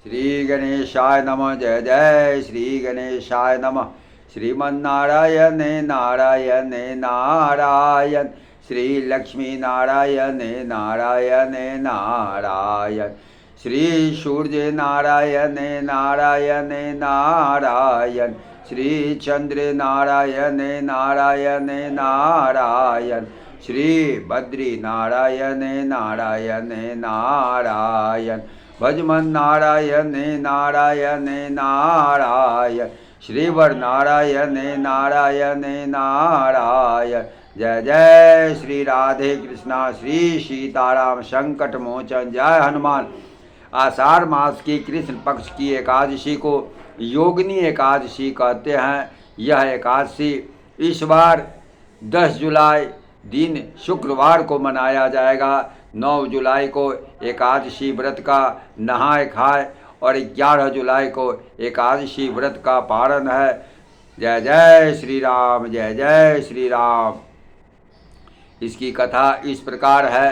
श्री गणेशाय नमः। जय जय श्री गणेशाय नमः। श्रीमन्नारायण नारायण नारायण, श्री लक्ष्मी नारायण नारायण नारायण, श्री सूर्य नारायण नारायण नारायण, श्री चंद्र नारायण नारायण नारायण, श्री बद्री नारायण नारायण नारायण, भजमन नारायण नारायण नारायण, श्रीवर नारायण नारायण नारायण। जय जय श्री राधे कृष्णा, श्री सीताराम संकट मोचन। जय हनुमान। आषाढ़ मास की कृष्ण पक्ष की एकादशी को योगिनी एकादशी कहते हैं। यह एकादशी इस बार 10 जुलाई दिन शुक्रवार को मनाया जाएगा। 9 जुलाई को एकादशी व्रत का नहाय खाए और 11 जुलाई को एकादशी व्रत का पारण है। जय जय श्री राम, जय जय श्री राम। इसकी कथा इस प्रकार है।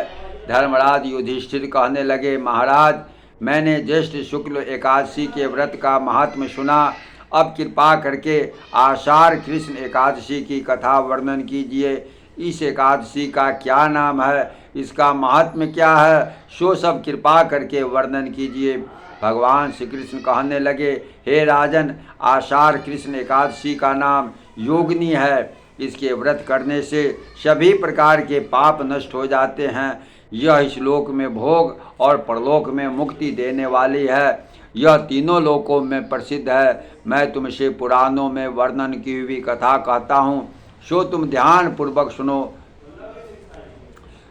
धर्मराज युधिष्ठिर कहने लगे, महाराज, मैंने ज्येष्ठ शुक्ल एकादशी के व्रत का महात्म्य सुना। अब कृपा करके आषाढ़ कृष्ण एकादशी की कथा वर्णन कीजिए। इस एकादशी का क्या नाम है, इसका महात्म्य क्या है, सो सब कृपा करके वर्णन कीजिए। भगवान श्री कृष्ण कहने लगे, हे राजन, आषाढ़ कृष्ण एकादशी का नाम योगिनी है। इसके व्रत करने से सभी प्रकार के पाप नष्ट हो जाते हैं। यह इस लोक में भोग और परलोक में मुक्ति देने वाली है। यह तीनों लोकों में प्रसिद्ध है। मैं तुमसे पुराणों में वर्णन की हुई कथा कहता हूँ, सो तुम ध्यान पूर्वक सुनो।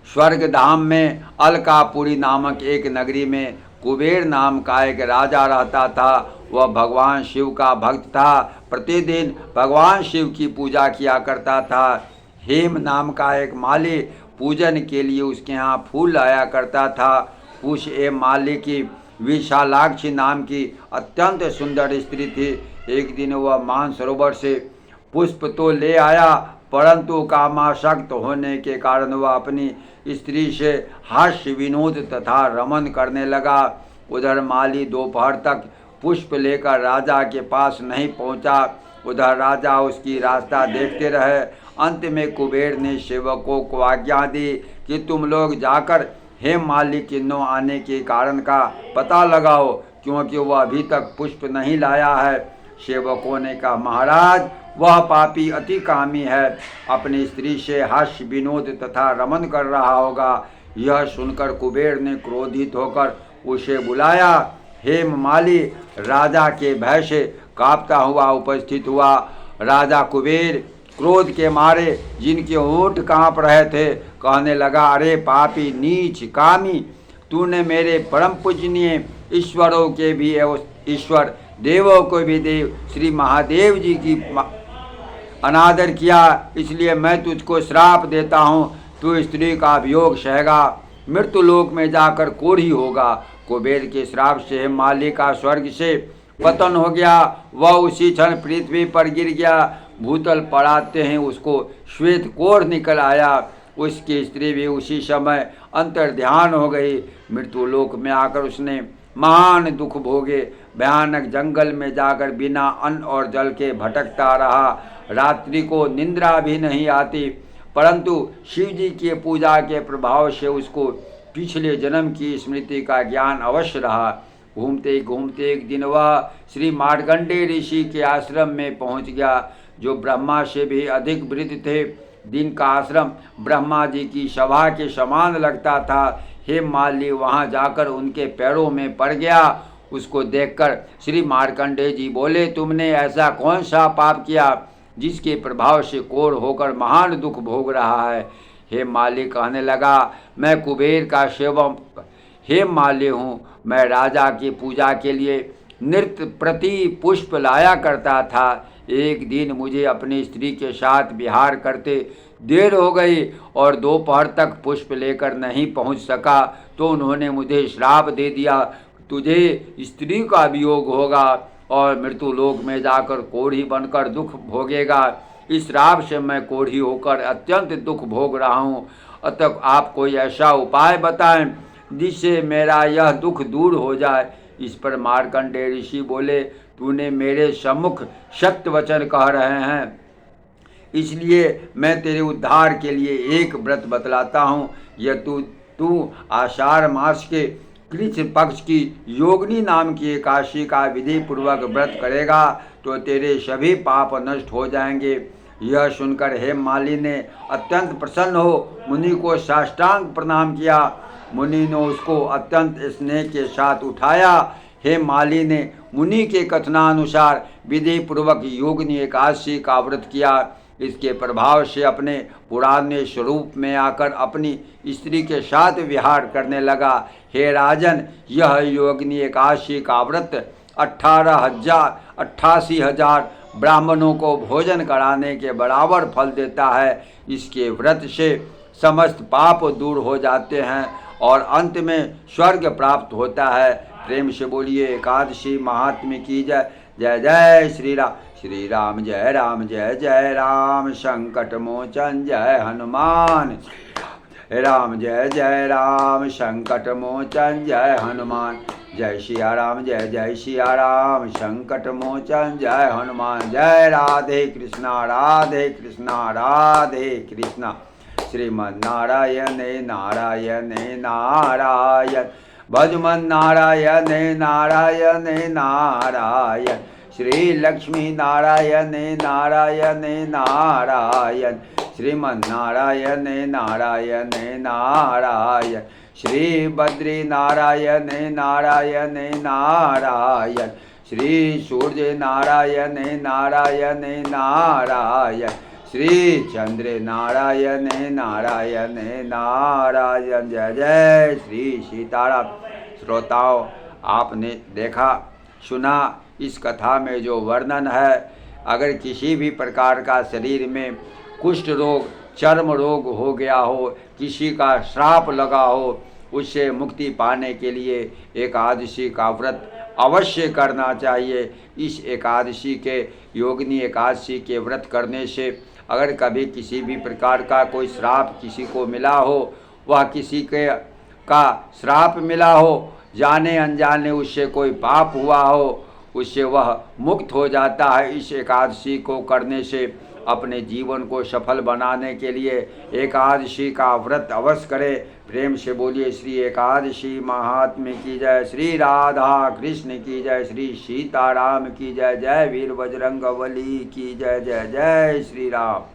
स्वर्ग धाम में अलकापुरी नामक एक नगरी में कुबेर नाम का एक राजा रहता था। वह भगवान शिव का भक्त था। प्रतिदिन भगवान शिव की पूजा किया करता था। हेम नाम का एक माली पूजन के लिए उसके यहाँ फूल लाया करता था। उस एम माली की विशालाक्षी नाम की अत्यंत सुंदर स्त्री थी। एक दिन वह मानसरोवर से पुष्प तो ले आया, परंतु कामासक्त होने के कारण वह अपनी स्त्री से हास्य विनोद तथा रमन करने लगा। उधर माली दोपहर तक पुष्प लेकर राजा के पास नहीं पहुंचा। उधर राजा उसकी रास्ता देखते रहे। अंत में कुबेर ने सेवकों को आज्ञा दी कि तुम लोग जाकर हेम माली के न आने के कारण का पता लगाओ, क्योंकि वह अभी तक पुष्प नहीं लाया है। सेवकों ने कहा, महाराज, वह पापी अति कामी है, अपनी स्त्री से हास्य विनोद तथा रमन कर रहा होगा। यह सुनकर कुबेर ने क्रोधित होकर उसे बुलाया। हेम माली राजा के भय से कांपता हुआ उपस्थित हुआ। राजा कुबेर क्रोध के मारे जिनके होंठ कांप रहे थे, कहने लगा, अरे पापी नीच कामी, तूने मेरे परम पूजनीय ईश्वरों के भी ईश्वर, देवों को भी देव, श्री महादेव जी की अनादर किया। इसलिए मैं तुझको श्राप देता हूँ, तू स्त्री का वियोग सहेगा, मृत्यु लोक में जाकर कोढ़ी होगा। कुबेर के श्राप से माली का स्वर्ग से पतन हो गया। वह उसी क्षण पृथ्वी पर गिर गया। भूतल पड़ाते हैं उसको श्वेत कोढ़ निकल आया। उसकी स्त्री भी उसी समय अंतर्ध्यान हो गई। मृत्यु लोक में आकर उसने महान दुख भोगे। भयानक जंगल में जाकर बिना अन्न और जल के भटकता रहा। रात्रि को निंद्रा भी नहीं आती, परंतु शिव जी की पूजा के प्रभाव से उसको पिछले जन्म की स्मृति का ज्ञान अवश्य रहा। घूमते घूमते एक दिन वह श्री मार्कंडेय ऋषि के आश्रम में पहुंच गया, जो ब्रह्मा से भी अधिक वृद्ध थे। दिन का आश्रम ब्रह्मा जी की सभा के समान लगता था। हेम माली वहां जाकर उनके पैरों में पड़ गया। उसको देखकर श्री मार्कंडेय जी बोले, तुमने ऐसा कौन सा पाप किया जिसके प्रभाव से कोढ़ होकर महान दुख भोग रहा है। हेम माली कहने लगा, मैं कुबेर का सेवक हेम माली हूँ। मैं राजा की पूजा के लिए नृत्य प्रति पुष्प लाया करता था। एक दिन मुझे अपनी स्त्री के साथ विहार करते देर हो गई और दोपहर तक पुष्प लेकर नहीं पहुँच सका, तो उन्होंने मुझे श्राप दे दिया, तुझे स्त्री का वियोग होगा और मृत्यु लोक में जाकर कोढ़ी बनकर दुख भोगेगा। इस श्राप से मैं कोढ़ी होकर अत्यंत दुख भोग रहा हूँ। अतः आप कोई ऐसा उपाय बताएं जिससे मेरा यह दुख दूर हो जाए। इस पर मार्कंडेय ऋषि बोले, तूने मेरे सम्मुख सत्य वचन कह रहे हैं, इसलिए मैं तेरे उद्धार के लिए एक व्रत बतलाता हूँ। यह तू आषाढ़ मास के कृष्ण पक्ष की योगिनी नाम की एकादशी का विधि पूर्वक व्रत करेगा तो तेरे सभी पाप नष्ट हो जाएंगे। यह सुनकर हेममालिनी ने अत्यंत प्रसन्न हो मुनि को साष्टांग प्रणाम किया। मुनि ने उसको अत्यंत स्नेह के साथ उठाया। हेममालिनी ने मुनि के कथनानुसार विधि पूर्वक योगिनी एकादशी का व्रत किया। इसके प्रभाव से अपने पुराने स्वरूप में आकर अपनी स्त्री के साथ विहार करने लगा। हे राजन, यह योगिनी एकादशी का व्रत 88,000 ब्राह्मणों को भोजन कराने के बराबर फल देता है। इसके व्रत से समस्त पाप दूर हो जाते हैं और अंत में स्वर्ग प्राप्त होता है। प्रेम से बोलिए एकादशी महात्म्य की जय। जय जय श्री राम। श्री राम जय राम, जय जय राम। संकट मोचन जय हनुमान। राम जय जय राम, संकट मोचन जय हनुमान। जय सिया राम, जय जय सिया राम, संकट मोचन जय हनुमान। जय राधे कृष्णा, राधे कृष्णा, राधे कृष्णा। श्रीमन नारायण नारायण नारायण, भजमन नारायण नारायण नारायण। श्री लक्ष्मी नारायण नारायण नारायण, श्रीमन नारायण नारायण नारायण। श्री बद्री नारायण नारायण नारायण, श्री सूर्य नारायण नारायण नारायण। श्री चंद्र नारायण नारायण नारायण। जय जय श्री सीताराम। श्रोताओं, आपने देखा सुना इस कथा में जो वर्णन है, अगर किसी भी प्रकार का शरीर में कुष्ठ रोग, चर्म रोग हो गया हो, किसी का श्राप लगा हो, उससे मुक्ति पाने के लिए एकादशी का व्रत अवश्य करना चाहिए। इस एकादशी के योगिनी एकादशी के व्रत करने से अगर कभी किसी भी प्रकार का कोई श्राप किसी को मिला हो, वह किसी के का श्राप मिला हो, जाने अनजाने उससे कोई पाप हुआ हो, उससे वह मुक्त हो जाता है। इस एकादशी को करने से अपने जीवन को सफल बनाने के लिए एकादशी का व्रत अवश्य करें। प्रेम से बोलिए श्री एकादशी महात्म्य की जय। श्री राधा कृष्ण की जय। श्री सीताराम की जय। जय वीर बजरंगबली की जय। जय जय श्री राम।